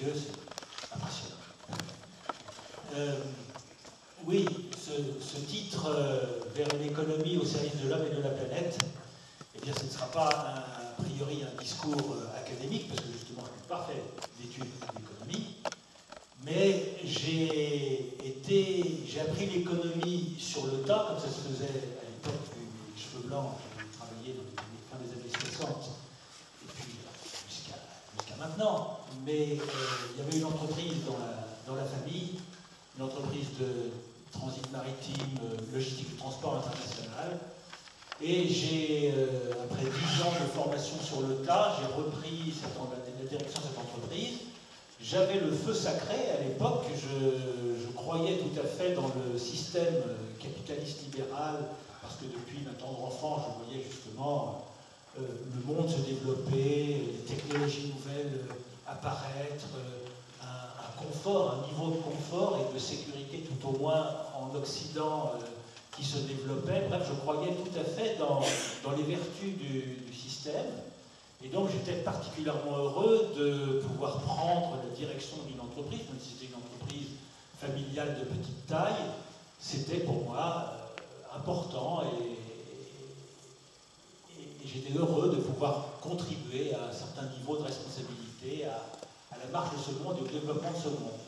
Mathieu, c'est impressionnant. Oui, ce titre, vers une économie au service de l'homme et de la planète, eh bien, ce ne sera pas a priori un discours académique, parce que justement, je n'ai pas fait d'études d'économie, mais j'ai appris l'économie sur le tas, comme ça se faisait à l'époque, mes cheveux blancs, j'ai travaillé dans les fin des années 60, et puis jusqu'à maintenant. Mais il y avait une entreprise dans la famille, une entreprise de transit maritime, logistique du transport international. Et j'ai, après 10 ans de formation sur le tas, j'ai repris la direction de cette entreprise. J'avais le feu sacré à l'époque, je croyais tout à fait dans le système capitaliste libéral, parce que depuis ma tendre enfance, je voyais justement le monde se développer, les technologies nouvelles apparaître, un confort, un niveau de confort et de sécurité tout au moins en Occident qui se développait. Bref, je croyais tout à fait dans les vertus du système. Et donc j'étais particulièrement heureux de pouvoir prendre la direction d'une entreprise, même si c'était une entreprise familiale de petite taille. C'était pour moi important et j'étais heureux de pouvoir contribuer à un certain niveau de responsabilité, à la marche de ce monde et au développement de ce monde.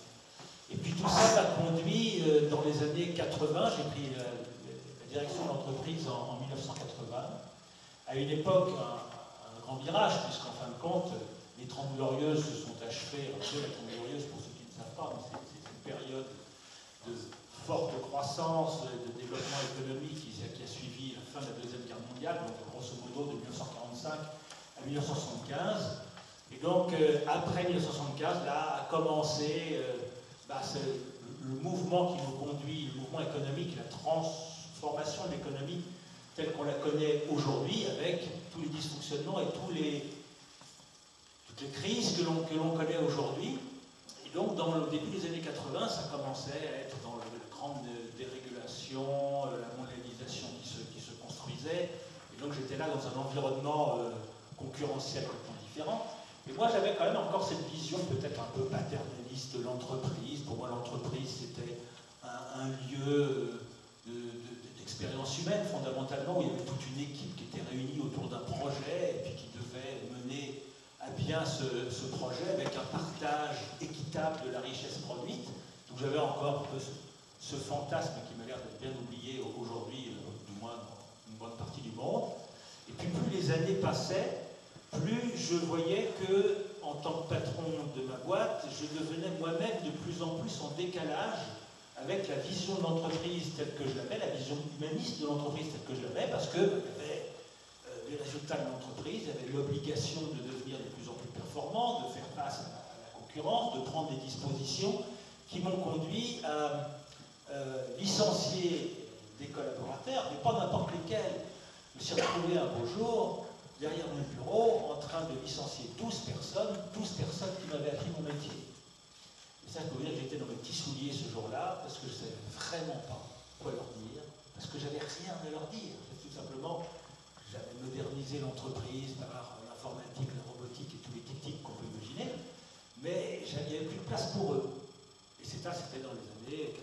Et puis tout ça m'a conduit dans les années 80, j'ai pris la direction de l'entreprise en 1980, à une époque, un grand virage, puisqu'en fin de compte, les 30 Glorieuses se sont achevées. Alors, les 30 Glorieuses, pour ceux qui ne savent pas, c'est une période de forte croissance, de développement économique qui a suivi la fin de la Deuxième Guerre mondiale, donc grosso modo de 1945 à 1975. Et donc, après 1975, là a commencé le mouvement qui nous conduit, le mouvement économique, la transformation de l'économie telle qu'on la connaît aujourd'hui, avec tous les dysfonctionnements et toutes les crises que l'on connaît aujourd'hui. Et donc, dans le début des années 80, ça commençait à être dans la grande dérégulation, la mondialisation qui se construisait. Et donc, j'étais là dans un environnement concurrentiel complètement différent. Et moi, j'avais quand même encore cette vision peut-être un peu paternaliste de l'entreprise. Pour moi, l'entreprise, c'était un lieu d'expérience humaine, fondamentalement, où il y avait toute une équipe qui était réunie autour d'un projet et puis qui devait mener à bien ce projet avec un partage équitable de la richesse produite. Donc j'avais encore un peu ce fantasme qui m'a l'air d'être bien oublié aujourd'hui, du moins dans une bonne partie du monde. Et puis plus les années passaient, plus je voyais que, en tant que patron de ma boîte, je devenais moi-même de plus en plus en décalage avec la vision de l'entreprise telle que je l'avais, la vision humaniste de l'entreprise telle que je l'avais, parce qu'il y avait les résultats de l'entreprise, il y avait l'obligation de devenir de plus en plus performant, de faire face à la concurrence, de prendre des dispositions qui m'ont conduit à licencier des collaborateurs, mais pas n'importe lesquels. Je me suis retrouvé un beau jour derrière mon bureau en train de licencier 12 personnes qui m'avaient appris mon métier. Et ça, je peux vous dire que j'étais dans mes petits souliers ce jour-là, parce que je ne savais vraiment pas quoi leur dire, parce que j'avais rien à leur dire. C'est tout simplement, j'avais modernisé l'entreprise par l'informatique, la robotique et tous les techniques qu'on peut imaginer, mais il n'y avait plus de place pour eux. Et c'était dans les années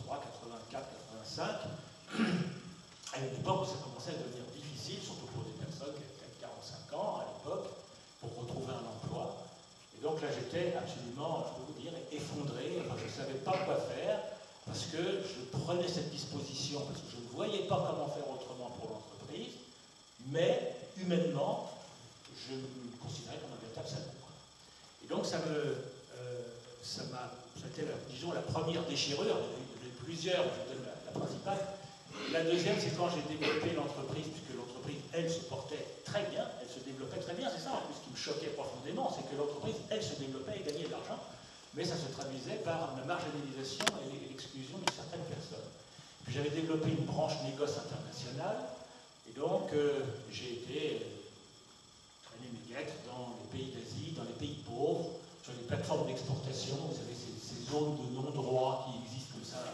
83, 84, 85, à une époque où ça commençait à devenir difficile, surtout pour des personnes qui avaient 45 ans à l'époque, pour retrouver un emploi. Et donc là, j'étais absolument, je peux vous dire, effondré. Enfin, je ne savais pas quoi faire, parce que je prenais cette disposition, parce que je ne voyais pas comment faire autrement pour l'entreprise, mais humainement, je me considérais comme un véritable salon. Et donc ça a été, disons, la première déchirure. Il y en a eu plusieurs, je vous donne la principale. La deuxième, c'est quand j'ai développé l'entreprise, puisque l'entreprise, elle, se portait très bien, elle se développait très bien. C'est ça, en plus, qui me choquait profondément, c'est que l'entreprise, elle, se développait et gagnait de l'argent, mais ça se traduisait par la marginalisation et l'exclusion de certaines personnes. Puis j'avais développé une branche négoce internationale, et donc j'ai été traîner mes guêtres dans les pays d'Asie, dans les pays pauvres, sur les plateformes d'exportation. Vous savez, ces zones de non-droit qui existent comme ça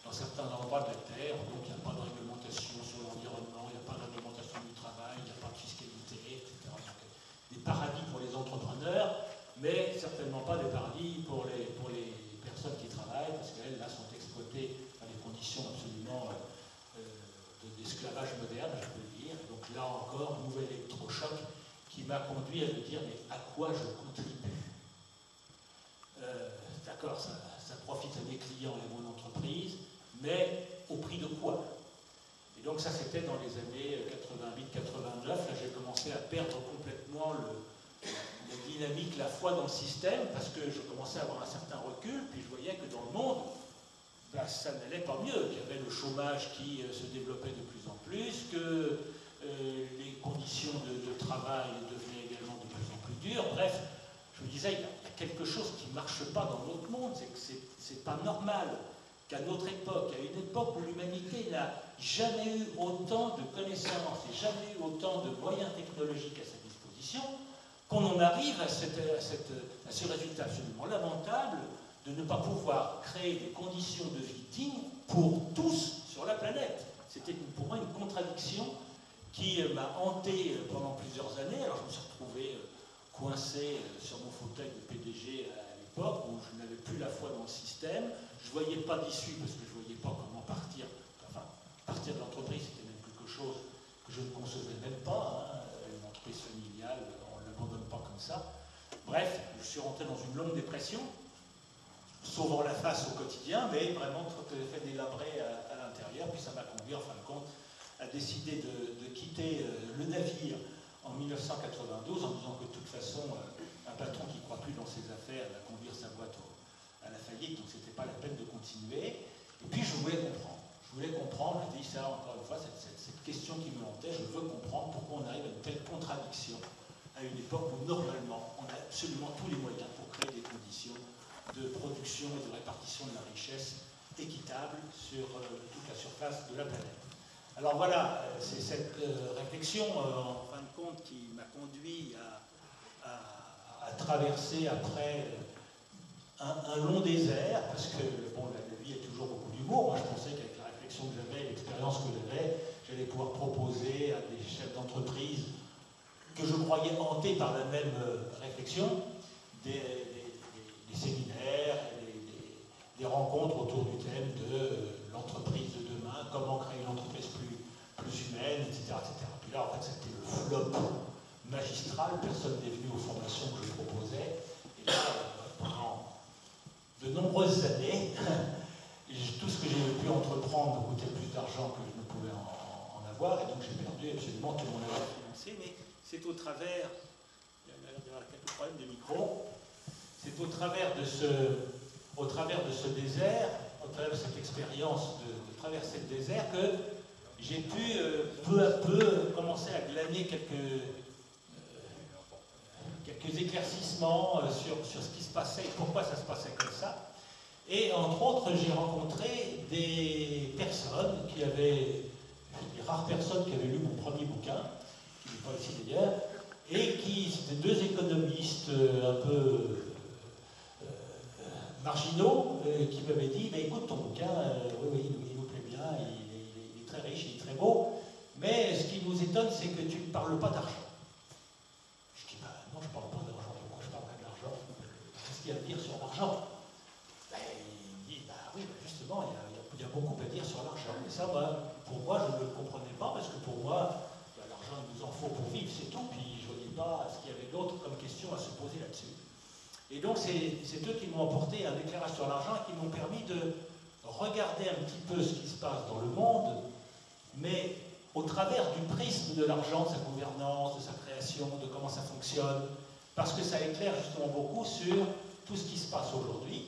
dans certains endroits de la Terre. Donc il n'y a pas de réglementation sur l'environnement, il n'y a pas de réglementation du travail, il n'y a pas de fiscalité, etc. Donc, des paradis pour les entrepreneurs, mais certainement pas des paradis quoi je contribue. D'accord, ça profite à mes clients et à mon entreprise, mais au prix de quoi? Et donc ça, c'était dans les années 88-89. Là, j'ai commencé à perdre complètement la dynamique, la foi dans le système, parce que je commençais à avoir un certain recul, puis je voyais que dans le monde, ben, ça n'allait pas mieux, qu'il y avait le chômage qui se développait de plus en plus, que les conditions de travail devenaient également de plus en plus dures. Bref, je me disais, il y a quelque chose qui ne marche pas dans notre monde, c'est que c'est pas normal qu'à notre époque, à une époque où l'humanité n'a jamais eu autant de connaissances et jamais eu autant de moyens technologiques à sa disposition, qu'on en arrive à ce résultat absolument lamentable de ne pas pouvoir créer des conditions de vie dignes pour tous sur la planète. C'était pour moi une contradiction qui m'a hanté pendant plusieurs années. Alors je me suis retrouvé coincé sur mon fauteuil de PDG à l'époque, où je n'avais plus la foi dans le système. Je ne voyais pas d'issue parce que je ne voyais pas comment partir. Enfin, partir de l'entreprise, c'était même quelque chose que je ne concevais même pas. Hein. Une entreprise familiale, on ne l'abandonne pas comme ça. Bref, je suis rentré dans une longue dépression, sauvant la face au quotidien, mais vraiment fait délabré à l'intérieur. Puis ça m'a conduit, en fin de compte, à décider de quitter le navire en 1992, en disant que de toute façon, un patron qui ne croit plus dans ses affaires va conduire sa boîte à la faillite, donc ce n'était pas la peine de continuer. Et puis je voulais comprendre. Je dis ça encore une fois, cette question qui me hantait, je veux comprendre pourquoi on arrive à une telle contradiction à une époque où normalement on a absolument tous les moyens pour créer des conditions de production et de répartition de la richesse équitable sur toute la surface de la planète. Alors voilà, c'est cette réflexion, en fin de compte, qui m'a conduit à traverser après un long désert, parce que bon, la vie a toujours beaucoup d'humour. Moi, je pensais qu'avec la réflexion que j'avais, l'expérience que j'allais pouvoir proposer à des chefs d'entreprise que je croyais hantés par la même réflexion, des séminaires, des rencontres autour du thème de l'entreprise de demain, comment créer une entreprise plus humaine, etc., etc. Puis là, en fait, c'était le flop magistral, personne n'est venu aux formations que je proposais. Et là, pendant de nombreuses années, tout ce que j'ai pu entreprendre coûtait plus d'argent que je ne pouvais en avoir, et donc j'ai perdu absolument tout mon aval financier, mais c'est au travers, il y a quelques problèmes de micro, c'est au travers de ce désert, au travers de cette expérience de traverser le désert, que j'ai pu peu à peu commencer à glaner quelques éclaircissements sur ce qui se passait et pourquoi ça se passait comme ça. Et entre autres, j'ai rencontré des personnes qui avaient, des rares personnes qui avaient lu mon premier bouquin, qui n'est pas ici d'ailleurs, et qui, c'était deux économistes un peu marginaux, qui m'avaient dit, bah, écoute, ton bouquin, oui, il nous plaît bien, il est très riche, il est très beau, mais ce qui nous étonne, c'est que tu ne parles pas d'argent. Je dis, bah non, je ne parle pas d'argent, pourquoi je parlerai de l'argent? Qu'est-ce qu'il y a à dire sur l'argent? Ben, il me dit, bah oui, bah justement, il y a beaucoup à dire sur l'argent. Et ça, bah, pour moi, je ne le comprenais pas, parce que pour moi, bah, l'argent, il nous en faut pour vivre, c'est tout, puis je ne voyais pas ce qu'il y avait d'autre comme question à se poser là-dessus. Et donc, c'est eux qui m'ont apporté un éclairage sur l'argent et qui m'ont permis de regarder un petit peu ce qui se passe dans le monde, mais au travers du prisme de l'argent, de sa gouvernance, de sa création, de comment ça fonctionne, parce que ça éclaire justement beaucoup sur tout ce qui se passe aujourd'hui,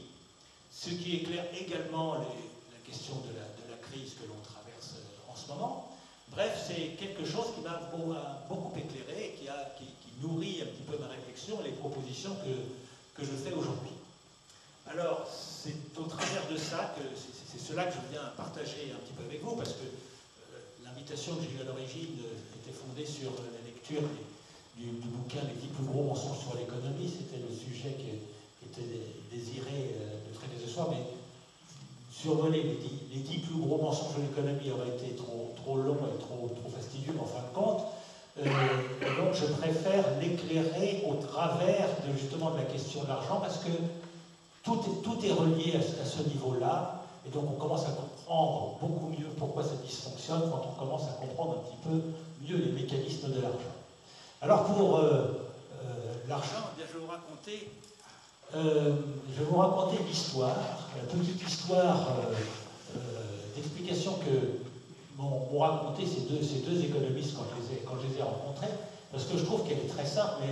ce qui éclaire également la question de la crise que l'on traverse en ce moment. Bref, c'est quelque chose qui m'a beaucoup éclairé et qui nourrit un petit peu ma réflexion et les propositions que je fais aujourd'hui. Alors, c'est au travers de ça que c'est cela que je viens partager un petit peu avec vous, parce que l'invitation que j'ai eue à l'origine était fondée sur la lecture du bouquin Les 10 plus gros mensonges sur l'économie. C'était le sujet qui était désiré de traiter ce soir, mais survoler les 10 plus gros mensonges de l'économie aurait été trop long et trop fastidieux, mais en fin de compte, donc je préfère l'éclairer au travers justement de la question de l'argent, parce que tout est relié à ce niveau-là, et donc on commence à comprendre beaucoup mieux pourquoi ça dysfonctionne quand on commence à comprendre un petit peu mieux les mécanismes de l'argent. Alors pour l'argent, eh bien, je vais vous raconter l'histoire, la petite histoire d'explication que m'ont raconté ces deux économistes quand je les ai rencontrés, parce que je trouve qu'elle est très simple, mais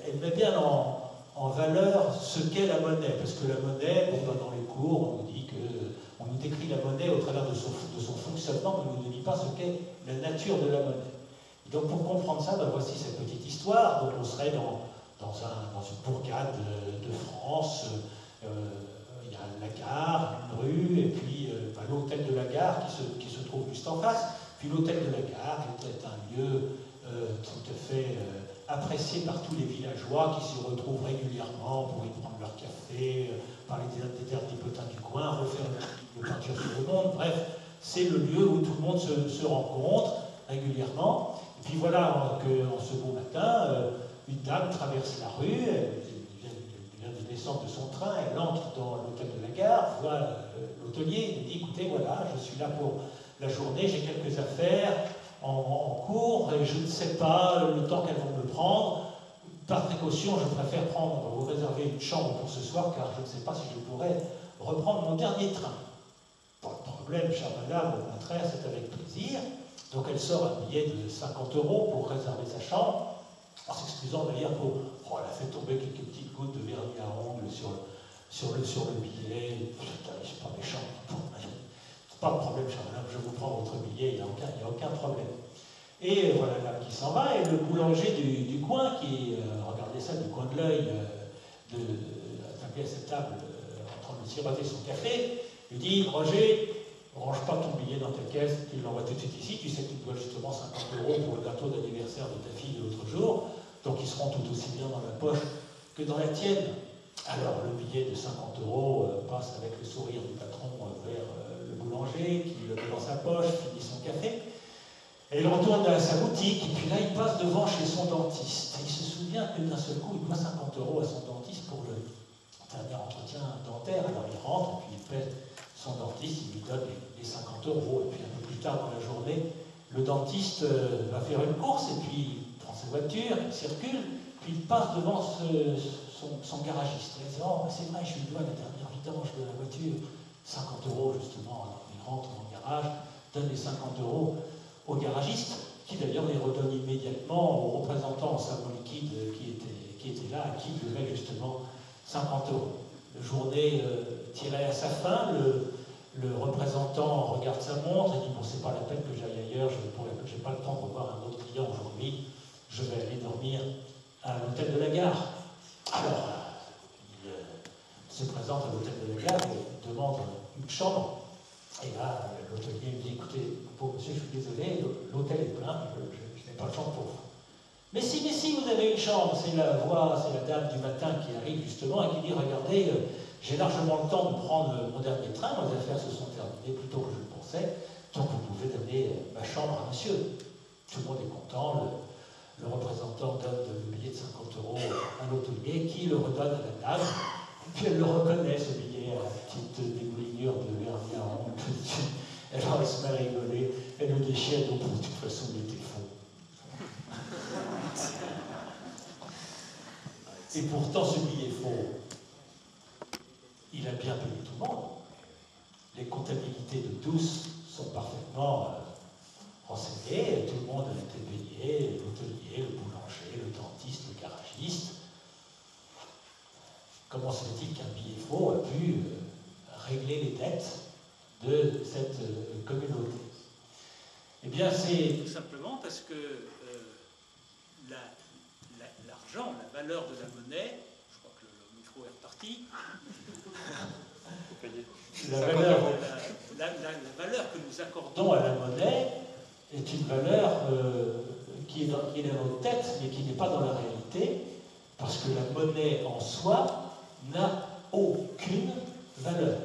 elle met bien en valeur ce qu'est la monnaie, parce que la monnaie, dans les cours, on nous dit on nous décrit la monnaie au travers de son fonctionnement, mais on ne nous dit pas ce qu'est la nature de la monnaie. Et donc pour comprendre ça, voici cette petite histoire. Donc on serait dans une bourgade de France, il y a la gare, une rue, et puis l'hôtel de la gare qui se trouve juste en face. Puis l'hôtel de la gare est un lieu tout à fait apprécié par tous les villageois qui se retrouvent régulièrement pour y prendre leur café, parler des derniers potins du coin, refaire le peinture sur le monde. Bref, c'est le lieu où tout le monde se rencontre régulièrement. Et puis voilà qu'en ce beau matin, une dame traverse la rue, elle vient de descendre de son train, elle entre dans l'hôtel de la gare, voit l'hôtelier, il dit écoutez, voilà, je suis là pour la journée, j'ai quelques affaires en cours et je ne sais pas le temps qu'elles vont me prendre. Par précaution, je préfère vous réserver une chambre pour ce soir car je ne sais pas si je pourrai reprendre mon dernier train. Pas de problème, chère madame, au contraire, c'est avec plaisir. Donc elle sort un billet de 50 € pour réserver sa chambre. En s'excusant d'ailleurs elle a fait tomber quelques petites gouttes de vernis à ongles sur le billet. Putain, je suis pas méchant. Pas de problème, cher madame, je vous prends votre billet, il n'y a aucun problème. Et voilà la dame qui s'en va, et le boulanger du coin, qui regardait ça du coin de l'œil, attablé à cette table, en train de siroter son café, lui dit Roger, range pas ton billet dans ta caisse, tu l'envoies tout de suite ici, tu sais que tu dois justement 50 € pour le gâteau d'anniversaire de ta fille l'autre jour, donc ils seront tout aussi bien dans la poche que dans la tienne. Alors le billet de 50 € passe avec le sourire du patron vers le boulanger, qui le met dans sa poche, finit son café, et il retourne à sa boutique, et puis là il passe devant chez son dentiste, et il se souvient que d'un seul coup il doit 50 € à son dentiste pour le dernier entretien dentaire. Alors il rentre, et puis il paie son dentiste, il lui donne les 50 €, et puis un peu plus tard dans la journée, le dentiste va faire une course, et puis il prend sa voiture, il circule, puis il passe devant son garagiste. Il dit oh, c'est vrai, je lui dois la dernière vidange de la voiture, 50 € justement. Alors il rentre dans le garage, donne les 50 € au garagiste, qui d'ailleurs les redonne immédiatement au représentant en savon liquide qui était là, à qui il devait justement 50 €. La journée tirait à sa fin, le représentant regarde sa montre et dit bon, c'est pas la peine que j'aille ailleurs, je n'ai pas le temps de revoir un autre client aujourd'hui, je vais aller dormir à l'hôtel de la gare. Alors, il se présente à l'hôtel de la gare et demande une chambre. Et là, l'hôtelier lui dit écoutez, pauvre monsieur, je suis désolé, l'hôtel est plein, je n'ai pas de chambre pour vous. Mais si, vous avez une chambre, c'est la dame du matin qui arrive justement et qui dit regardez, j'ai largement le temps de prendre mon dernier train, mes affaires se sont terminées plus tôt que je le pensais, donc vous pouvez donner ma chambre à monsieur. Tout le monde est content, le représentant donne le billet de 50 € à l'hôtelier qui le redonne à la dame, puis elle le reconnaît ce billet à la petite dégoulinure de vernis à ongles. Alors elle se met à rigoler, elle le déchire, donc de toute façon il était faux. Et pourtant ce billet faux, il a bien payé tout le monde. Les comptabilités de tous sont parfaitement renseignées, tout le monde a été payé, l'hôtelier, le boulanger, le dentiste, le garagiste. Comment se fait-il qu'un billet faux a pu régler les dettes de cette communauté? Eh bien, c'est tout simplement parce que l'argent, la valeur de la monnaie, je crois que le micro est reparti, la valeur que nous accordons à la monnaie est une valeur qui est dans notre tête, mais qui n'est pas dans la réalité, parce que la monnaie en soi n'a aucune valeur.